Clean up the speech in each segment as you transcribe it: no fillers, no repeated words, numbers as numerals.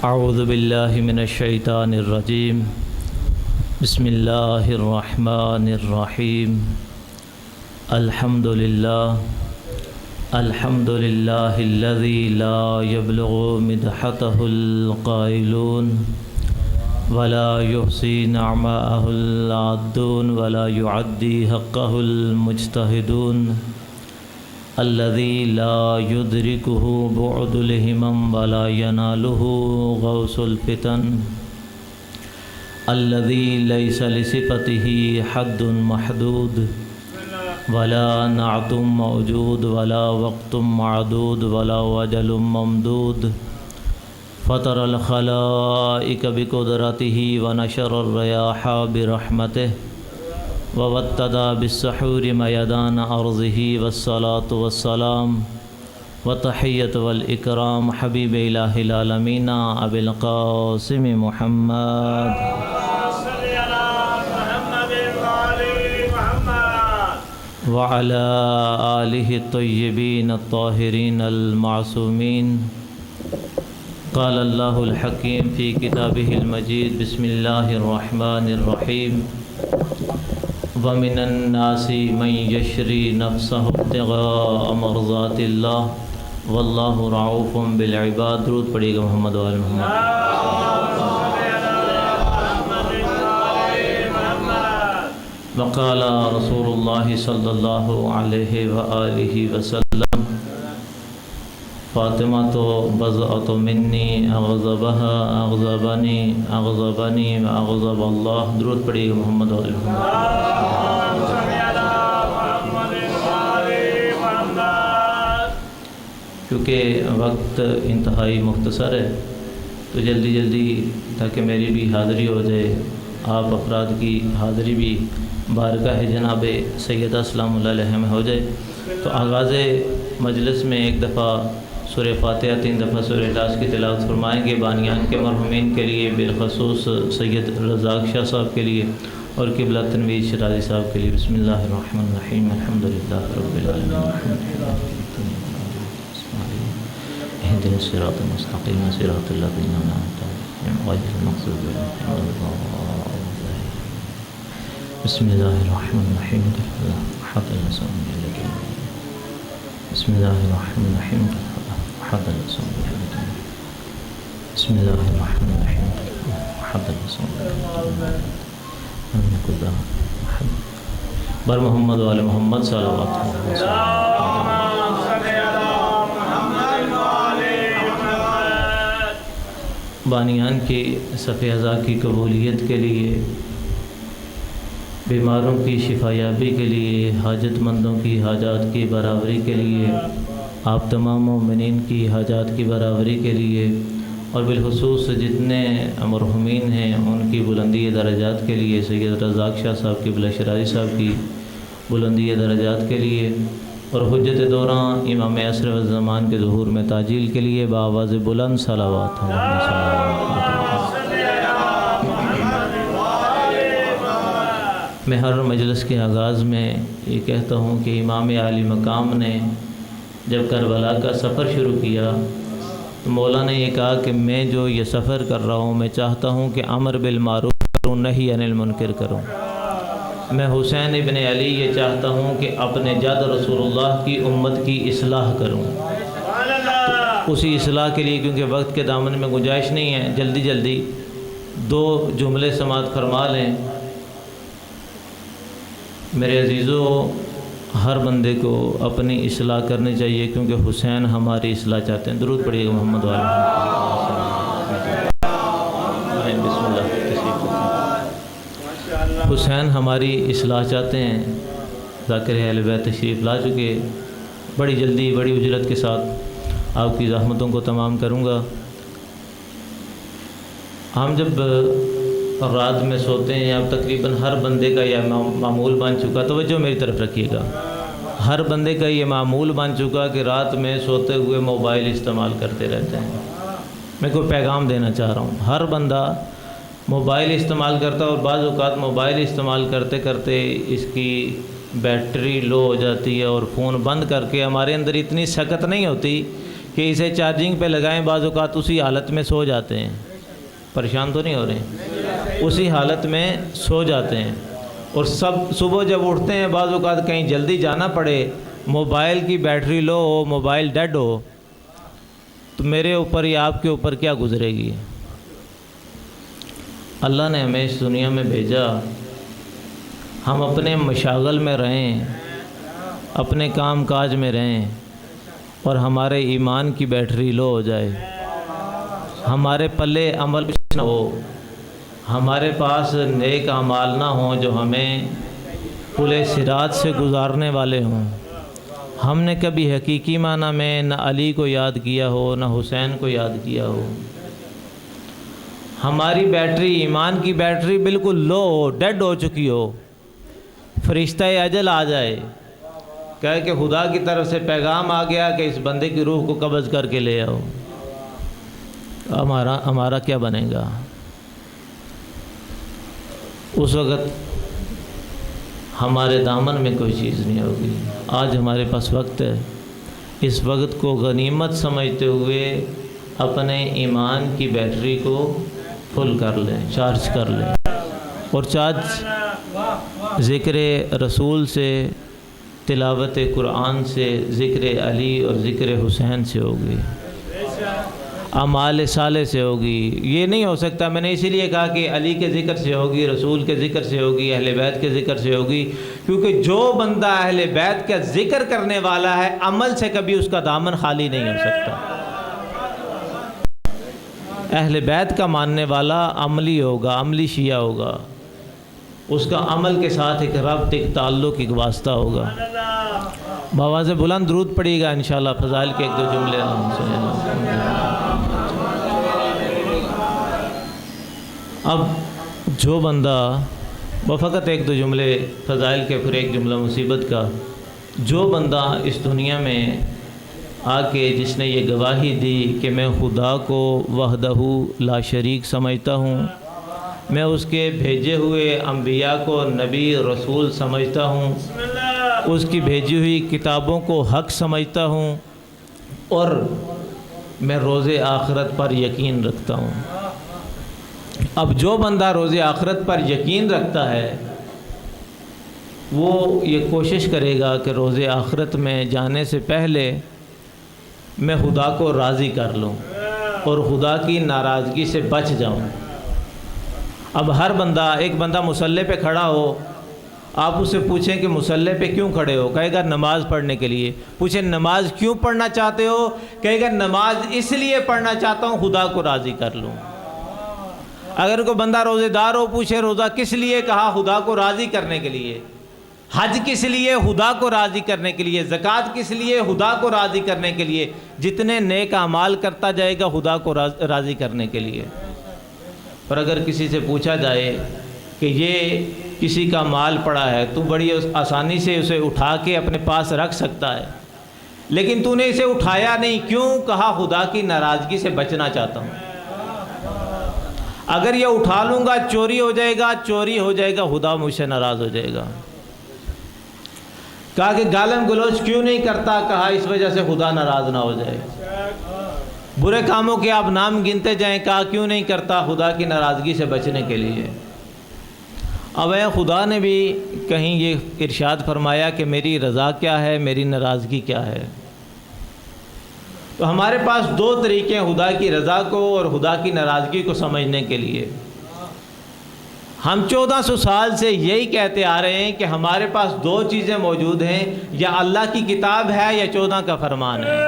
اعوذ باللہ من الشیطان الرجیم بسم اللہ الرحمن الرحیم الحمد للہ الذی لا یبلغ مدحته القائلون ولا يحصي نعماءه العادون ولا يعدي حقه المجتهدون الذي لا يدركه بعد الهمم ولا يناله غوث الفتن الذي ليس لصفته حد محدود ولا نعت موجود ولا وقت معدود ولا وجل ممدود فطر الخلائق بقدرته ونشر الرياح برحمته ووتد بالسحور ميدان أرضه والصلاة والسلام والتحية والإكرام حبيب إله العالمين أبي القاسم محمد وعلى آله الطيبين الطاهرين المعصومين. قال الله الحكيم في كتابه المجيد بسم الله الرحمن الرحيم ومن الناس من يشري نفسه ابتغاء مرضات الله والله رعوف بالعباد. درود پڑھیے گا محمد و آل محمد. وقال رسول الله صلی اللہ علیہ وآلہ وسلم فاطمہ بضعۃ منی اغضبها اغضبنی اغضبنی واغضب اللہ. درود پڑھیے گا محمد و آل محمد. کیونکہ وقت انتہائی مختصر ہے تو جلدی جلدی تاکہ میری بھی حاضری ہو جائے، آپ افراد کی حاضری بھی بارگاہ جناب سیدہ سلام اللہ علیہ میں ہو جائے، تو آغاز مجلس میں ایک دفعہ سورہ فاتحہ، 3 دفعہ سورہ اخلاص کی تلاوت فرمائیں گے بانیان کے مرحومین کے لیے، بالخصوص سید رزاق شاہ صاحب کے لیے اور قبلہ تنویر شرازی صاحب کے لیے. بسم اللہ الرحمن الرحیم الحمدللہ رب العالمین اهدنا الصراط المستقیم صراط الذین انعمت علیہم غیر المغضوب علیہم ولا الضالین. بسم اللہ الرحمن الرحیم حد الصوم بسم اللہ الرحمن الرحیم حد الصوم بسم اللہ الرحمن الرحیم حد الصوم بر محمد و آل محمد صلوات اللہ وسلم. بانیان کی صف اعضاء کی قبولیت کے لیے، بیماروں کی شفا یابی کے لیے، حاجت مندوں کی حاجات کی برابری کے لیے، آپ تمام مومنین کی حاجات کی برابری کے لیے، اور بالخصوص جتنے مرحومین ہیں ان کی بلندی درجات کے لیے، سید رزاق شاہ صاحب کی قبلہ شرازی صاحب کی بلندی درجات کے لیے، اور حجت دوران امام عصر و زمان کے ظہور میں تاجیل کے لیے بآواز بلند صلوات. میں ہر مجلس کے آغاز میں یہ کہتا ہوں کہ امام عالی مقام نے جب کربلا کا سفر شروع کیا تو مولا نے یہ کہا کہ میں جو یہ سفر کر رہا ہوں میں چاہتا ہوں کہ امر بالمعروف کروں، نہی عن المنکر کروں. میں حسین ابن علی یہ چاہتا ہوں کہ اپنے جد رسول اللہ کی امت کی اصلاح کروں. اسی اصلاح کے لیے کیونکہ وقت کے دامن میں گنجائش نہیں ہے، جلدی جلدی 2 جملے سماعت فرما لیں. میرے عزیزوں، ہر بندے کو اپنی اصلاح کرنی چاہیے کیونکہ حسین ہماری اصلاح چاہتے ہیں. درود پڑھیے گا محمد و آل محمد. حسین ہماری اصلاح چاہتے ہیں. ذاکر اہل بیت تشریف لا چکے، بڑی جلدی بڑی اجرت کے ساتھ آپ کی زحمتوں کو تمام کروں گا. ہم جب رات میں سوتے ہیں، اب تقریباً ہر بندے کا یہ معمول بن چکا، توجہ میری طرف رکھیے گا، ہر بندے کا یہ معمول بن چکا کہ رات میں سوتے ہوئے موبائل استعمال کرتے رہتے ہیں. میں کوئی پیغام دینا چاہ رہا ہوں، ہر بندہ موبائل استعمال کرتا ہے اور بعض اوقات موبائل استعمال کرتے کرتے اس کی بیٹری لو ہو جاتی ہے اور فون بند کر کے ہمارے اندر اتنی سکت نہیں ہوتی کہ اسے چارجنگ پہ لگائیں، بعض اوقات اسی حالت میں سو جاتے ہیں. پریشان تو نہیں ہو رہے ہیں؟ اسی حالت میں سو جاتے ہیں. اور صبح جب اٹھتے ہیں بعض اوقات کہیں جلدی جانا پڑے، موبائل کی بیٹری لو ہو، موبائل ڈیڈ ہو، تو میرے اوپر یا آپ کے اوپر کیا گزرے گی؟ اللہ نے ہمیں اس دنیا میں بھیجا، ہم اپنے مشاغل میں رہیں، اپنے کام کاج میں رہیں، اور ہمارے ایمان کی بیٹری لو ہو جائے، ہمارے پلے عمل نہ ہو، ہمارے پاس نیک اعمال نہ ہوں جو ہمیں پل صراط سے گزارنے والے ہوں. ہم نے کبھی حقیقی معنی میں نہ علی کو یاد کیا ہو، نہ حسین کو یاد کیا ہو. ہماری بیٹری، ایمان کی بیٹری بالکل لو ہو، ڈیڈ ہو چکی ہو، فرشتہ اجل آ جائے کہے کہ خدا کی طرف سے پیغام آ گیا کہ اس بندے کی روح کو قبض کر کے لے آؤ، ہمارا کیا بنے گا؟ اس وقت ہمارے دامن میں کوئی چیز نہیں ہوگی. آج ہمارے پاس وقت ہے، اس وقت کو غنیمت سمجھتے ہوئے اپنے ایمان کی بیٹری کو فل کر لیں، چارج کر لیں. اور چارج ذکر رسول سے، تلاوت قرآن سے، ذکر علی اور ذکر حسین سے ہوگی، اعمال صالح سے ہوگی. یہ نہیں ہو سکتا، میں نے اسی لیے کہا کہ علی کے ذکر سے ہوگی، رسول کے ذکر سے ہوگی، اہل بیت کے ذکر سے ہوگی، کیونکہ جو بندہ اہل بیت کا ذکر کرنے والا ہے، عمل سے کبھی اس کا دامن خالی نہیں ہو سکتا. اہل بیت کا ماننے والا عملی ہوگا، عملی شیعہ ہوگا، اس کا عمل کے ساتھ ایک ربط، ایک تعلق، ایک واسطہ ہوگا. بآواز بلند درود پڑھیے گا انشاءاللہ. فضائل کے ایک دو جملے اب جو بندہ فقط ایک دو جملے فضائل کے، پھر ایک جملہ مصیبت کا. جو بندہ اس دنیا میں آ کے جس نے یہ گواہی دی کہ میں خدا کو وحدہ لا شریک سمجھتا ہوں، میں اس کے بھیجے ہوئے انبیاء کو نبی رسول سمجھتا ہوں، اس کی بھیجی ہوئی کتابوں کو حق سمجھتا ہوں، اور میں روز آخرت پر یقین رکھتا ہوں. اب جو بندہ روز آخرت پر یقین رکھتا ہے وہ یہ کوشش کرے گا کہ روز آخرت میں جانے سے پہلے میں خدا کو راضی کر لوں اور خدا کی ناراضگی سے بچ جاؤں. اب ہر بندہ، ایک بندہ مصلی پہ کھڑا ہو، آپ اس سے پوچھیں کہ مصلی پہ کیوں کھڑے ہو؟ کہے گا نماز پڑھنے کے لیے. پوچھیں نماز کیوں پڑھنا چاہتے ہو؟ کہے گا نماز اس لیے پڑھنا چاہتا ہوں خدا کو راضی کر لوں. اگر کوئی بندہ روزے دار ہو، پوچھے روزہ کس لیے؟ کہا خدا کو راضی کرنے کے لیے. حج کس لیے؟ خدا کو راضی کرنے کے لیے. زکوٰۃ کس لیے؟ خدا کو راضی کرنے کے لیے. جتنے نیک اعمال کرتا جائے گا خدا کو راضی کرنے کے لیے. اور اگر کسی سے پوچھا جائے کہ یہ کسی کا مال پڑا ہے، تو بڑی آسانی سے اسے اٹھا کے اپنے پاس رکھ سکتا ہے، لیکن تو نے اسے اٹھایا نہیں، کیوں؟ کہا خدا کی ناراضگی سے بچنا چاہتا ہوں. اگر یہ اٹھا لوں گا چوری ہو جائے گا، چوری ہو جائے گا، خدا مجھ سے ناراض ہو جائے گا. کہا کہ گالن گلوچ کیوں نہیں کرتا؟ کہا اس وجہ سے خدا ناراض نہ ہو جائے. برے کاموں کے آپ نام گنتے جائیں، کہا کیوں نہیں کرتا؟ خدا کی ناراضگی سے بچنے کے لیے. اب خدا نے بھی کہیں یہ ارشاد فرمایا کہ میری رضا کیا ہے، میری ناراضگی کیا ہے. تو ہمارے پاس دو طریقے ہیں خدا کی رضا کو اور خدا کی ناراضگی کو سمجھنے کے لیے. ہم 1400 سال سے یہی کہتے آ رہے ہیں کہ ہمارے پاس دو چیزیں موجود ہیں، یا اللہ کی کتاب ہے یا 14 کا فرمان ہے.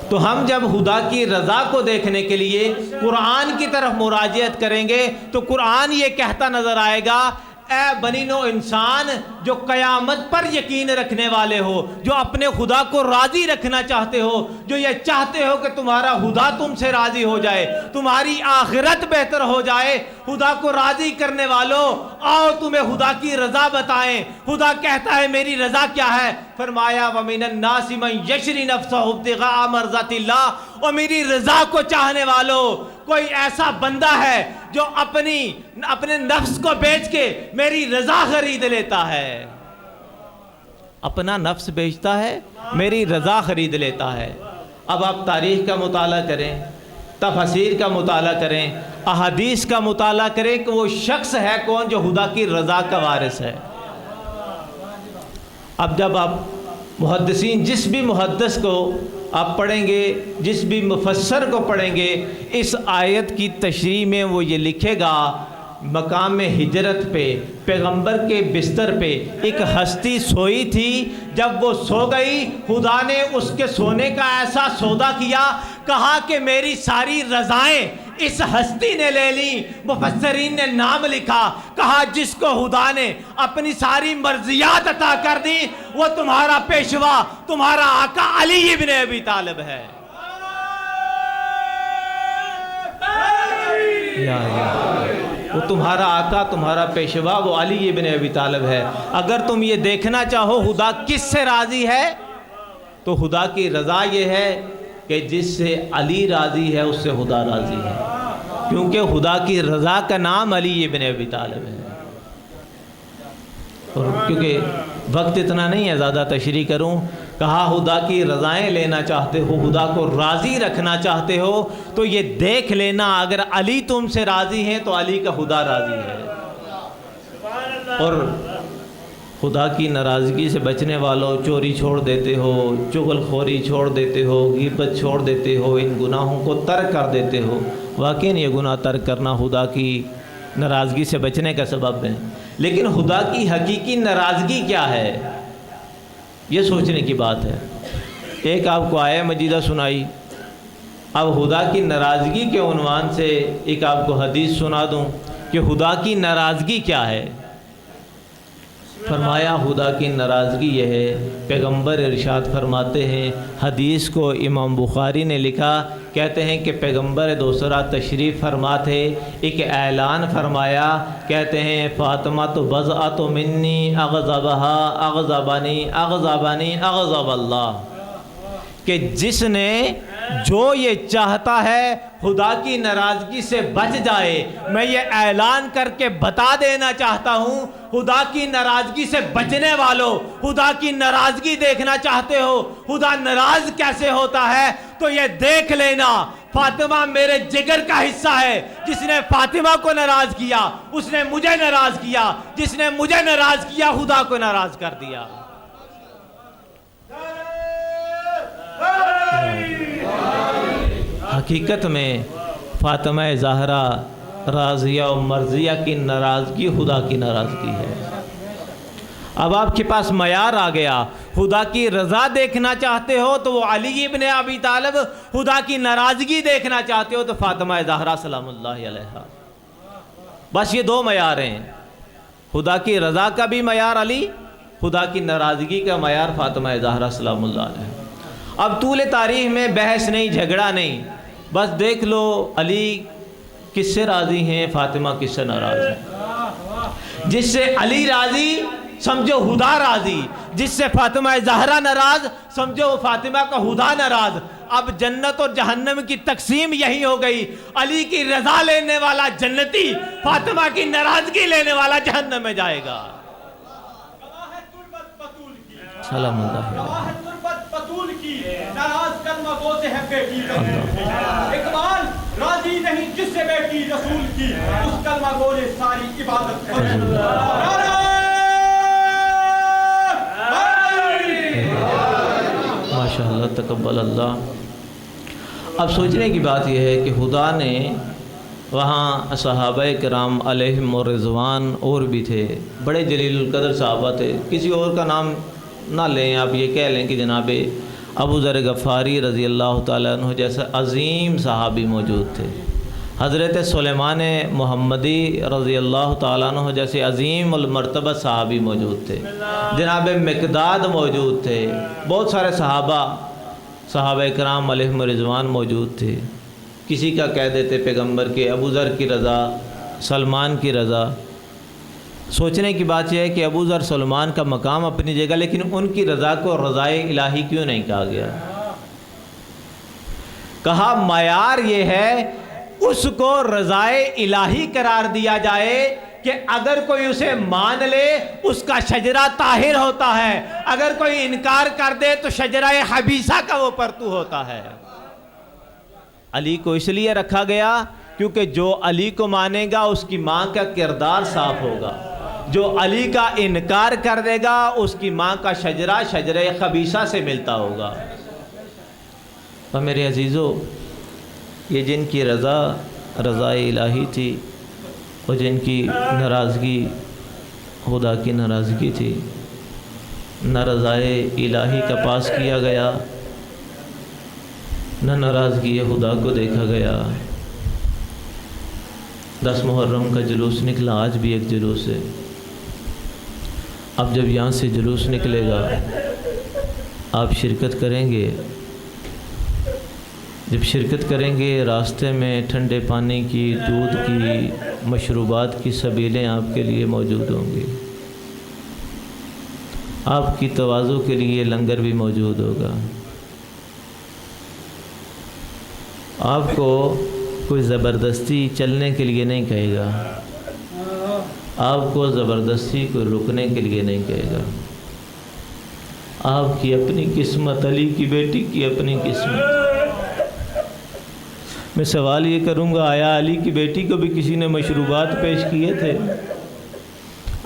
تو ہم جب خدا کی رضا کو دیکھنے کے لیے قرآن کی طرف مراجعت کریں گے تو قرآن یہ کہتا نظر آئے گا، اے بنی نو انسان جو قیامت پر یقین رکھنے والے ہو، جو اپنے خدا کو راضی رکھنا چاہتے ہو، جو یہ چاہتے ہو کہ تمہارا خدا تم سے راضی ہو جائے، تمہاری آخرت بہتر ہو جائے، خدا کو راضی کرنے والوں آؤ تمہیں خدا کی رضا بتائیں. خدا کہتا ہے میری رضا کیا ہے؟ فرمایا وَمِنَ النَّاسِ مَن يَشْرِي نَفْسَهُ ابْتِغَاءَ مَرْضَاتِ اللَّهِ. اور میری رضا کو چاہنے والوں کوئی ایسا بندہ ہے جو اپنے نفس کو بیچ کے میری رضا خرید لیتا ہے. اپنا نفس بیچتا ہے، میری رضا خرید لیتا ہے۔ اب آپ تاریخ کا مطالعہ کریں، تفسیر کا مطالعہ کریں، احادیث کا مطالعہ کریں کہ وہ شخص ہے کون جو خدا کی رضا کا وارث ہے۔ اب جب آپ محدثین، جس بھی محدث کو آپ پڑھیں گے، جس بھی مفسر کو پڑھیں گے، اس آیت کی تشریح میں وہ یہ لکھے گا مقام ہجرت پہ، پیغمبر کے بستر پہ ایک ہستی سوئی تھی، جب وہ سو گئی خدا نے اس کے سونے کا ایسا سودا کیا، کہا کہ میری ساری رضائیں اس ہستی نے لے لی۔ مفسرین نے نام لکھا، کہا جس کو خدا نے اپنی ساری مرضیات عطا کر دی وہ تمہارا پیشوا، تمہارا آقا علی ابن ابی طالب ہے۔ وہ تمہارا آقا، تمہارا پیشوا وہ علی ابن ابی طالب ہے۔ اگر تم یہ دیکھنا چاہو خدا کس سے راضی ہے تو خدا کی رضا یہ ہے کہ جس سے علی راضی ہے اس سے خدا راضی ہے، کیونکہ خدا کی رضا کا نام علی ابن ابی طالب ہے۔ اور کیونکہ وقت اتنا نہیں ہے زیادہ تشریح کروں، کہا خدا کی رضائیں لینا چاہتے ہو، خدا کو راضی رکھنا چاہتے ہو تو یہ دیکھ لینا اگر علی تم سے راضی ہیں تو علی کا خدا راضی ہے۔ اور خدا کی ناراضگی سے بچنے والوں، چوری چھوڑ دیتے ہو، چغل خوری چھوڑ دیتے ہو، غیبت چھوڑ دیتے ہو، ان گناہوں کو ترک کر دیتے ہو، واقعی یہ گناہ ترک کرنا خدا کی ناراضگی سے بچنے کا سبب ہے۔ لیکن خدا کی حقیقی ناراضگی کیا ہے یہ سوچنے کی بات ہے۔ ایک آپ کو آیہ مجیدہ سنائی، اب خدا کی ناراضگی کے عنوان سے ایک آپ کو حدیث سنا دوں کہ خدا کی ناراضگی کیا ہے۔ فرمایا خدا کی ناراضگی یہ ہے، پیغمبر ارشاد فرماتے ہیں، حدیث کو امام بخاری نے لکھا، کہتے ہیں کہ پیغمبر دوسرا تشریف فرما تھے، ایک اعلان فرمایا، کہتے ہیں فاطمہ تو بضعۃ منی اغضبہا اغضبنی اغضبنی اغضب اللہ، کہ جس نے جو یہ چاہتا ہے خدا کی ناراضگی سے بچ جائے، میں یہ اعلان کر کے بتا دینا چاہتا ہوں خدا کی ناراضگی سے بچنے والوں، خدا کی ناراضگی دیکھنا چاہتے ہو خدا ناراض کیسے ہوتا ہے تو یہ دیکھ لینا، فاطمہ میرے جگر کا حصہ ہے، جس نے فاطمہ کو ناراض کیا اس نے مجھے ناراض کیا، جس نے مجھے ناراض کیا خدا کو ناراض کر دیا۔ حقیقت میں فاطمہ زہرا راضیہ و مرضیہ کی ناراضگی خدا کی ناراضگی ہے۔ اب آپ کے پاس معیار آ گیا، خدا کی رضا دیکھنا چاہتے ہو تو وہ علی ابن ابی طالب، خدا کی ناراضگی دیکھنا چاہتے ہو تو فاطمہ زہرا سلام اللہ علیہا۔ بس یہ دو معیار ہیں، خدا کی رضا کا بھی معیار علی، خدا کی ناراضگی کا معیار فاطمہ زہرا سلام اللہ علیہا۔ اب طول تاریخ میں بحث نہیں، جھگڑا نہیں، بس دیکھ لو علی کس سے راضی ہیں، فاطمہ کس سے ناراض ہیں۔ جس سے علی راضی سمجھو خدا راضی، جس سے فاطمہ زہرا ناراض سمجھو فاطمہ کا خدا ناراض۔ اب جنت اور جہنم کی تقسیم یہی ہو گئی، علی کی رضا لینے والا جنتی، فاطمہ کی ناراضگی لینے والا جہنم میں جائے گا۔ سلام اللہ علیہ۔ ناراض کلمہ گو سے ہے بیٹی اقبال، راضی نہیں جس سے بیٹی رسول کی، اس کلمہ گو نے ساری عبادت ماشاءاللہ تقبل اللہ۔ اب سوچنے کی بات یہ ہے کہ خدا نے وہاں صحابہ کرام علیہم الرضوان اور بھی تھے، بڑے جلیل القدر صحابہ تھے، کسی اور کا نام نہ لیں، آپ یہ کہہ لیں کہ جناب ابو ذر غفاری رضی اللہ تعالیٰ عنہ جیسے عظیم صحابی موجود تھے، حضرت سلیمان محمدی رضی اللہ تعالیٰ عنہ جیسے عظیم المرتبہ صحابی موجود تھے، جناب مقداد موجود تھے، بہت سارے صحابہ کرام علیہم الرضوان موجود تھے۔ کسی کا کہہ دیتے پیغمبر کے ابو ذر کی رضا، سلمان کی رضا۔ سوچنے کی بات یہ ہے کہ ابو ذر سلمان کا مقام اپنی جگہ، لیکن ان کی رضا کو رضائے الہی کیوں نہیں کہا گیا؟ کہا معیار یہ ہے اس کو رضائے الہی قرار دیا جائے کہ اگر کوئی اسے مان لے اس کا شجرہ طاہر ہوتا ہے، اگر کوئی انکار کر دے تو شجرہ حبیثہ کا وہ پرتو ہوتا ہے۔ علی کو اس لیے رکھا گیا کیونکہ جو علی کو مانے گا اس کی ماں کا کردار صاف ہوگا، جو علی کا انکار کر دے گا اس کی ماں کا شجرہ شجرہ خبیثہ سے ملتا ہوگا۔ اور میرے عزیزو، یہ جن کی رضا الہی تھی اور جن کی ناراضگی خدا کی ناراضگی تھی، نہ رضائے الہی کا پاس کیا گیا، نہ ناراضگی خدا کو دیکھا گیا۔ 10 محرم کا جلوس نکلا، آج بھی ایک جلوس ہے۔ اب جب یہاں سے جلوس نکلے گا آپ شرکت کریں گے، جب شرکت کریں گے راستے میں ٹھنڈے پانی کی، دودھ کی، مشروبات کی سبیلیں آپ کے لیے موجود ہوں گی، آپ کی تواضع کے لیے لنگر بھی موجود ہوگا۔ آپ کو کوئی زبردستی چلنے کے لیے نہیں کہے گا، آپ کو زبردستی کو رکنے کے لیے نہیں کہے گا۔ آپ کی اپنی قسمت، علی کی بیٹی کی اپنی قسمت۔ میں سوال یہ کروں گا، آیا علی کی بیٹی کو بھی کسی نے مشروبات پیش کیے تھے؟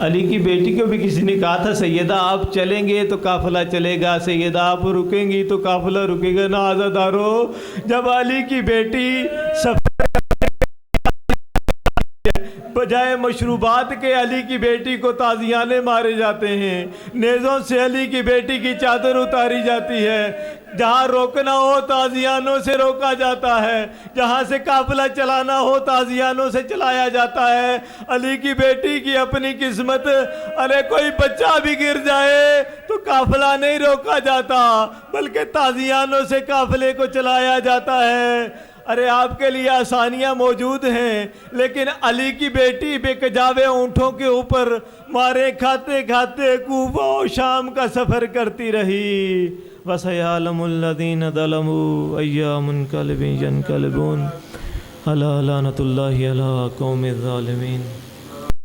علی کی بیٹی کو بھی کسی نے کہا تھا سیدہ آپ چلیں گے تو قافلہ چلے گا، سیدہ آپ رکیں گی تو قافلہ رکے گا؟ نہ عزادارو، جب علی کی بیٹی سفر بجائے مشروبات کے علی کی بیٹی کو تازیانے مارے جاتے ہیں، نیزوں سے علی کی بیٹی کی چادر اتاری جاتی ہے، جہاں روکنا ہو تازیانوں سے روکا جاتا ہے، جہاں سے قافلہ چلانا ہو تازیانوں سے چلایا جاتا ہے۔ علی کی بیٹی کی اپنی قسمت، ارے کوئی بچہ بھی گر جائے تو قافلہ نہیں روکا جاتا بلکہ تازیانوں سے قافلے کو چلایا جاتا ہے۔ ارے آپ کے لیے آسانیاں موجود ہیں، لیکن علی کی بیٹی بے کجاوے اونٹوں کے اوپر مارے کھاتے کھاتے کوفہ و شام کا سفر کرتی رہی۔ وَسَيَعْلَمُ الَّذِينَ ظَلَمُوا أَيَّ مُنْقَلِبٍ يَنْقَلِبُونَ أَلَا لَعْنَةُ اللَّهِ عَلَىٰ قَوْمِ الظَّالِمِينَ۔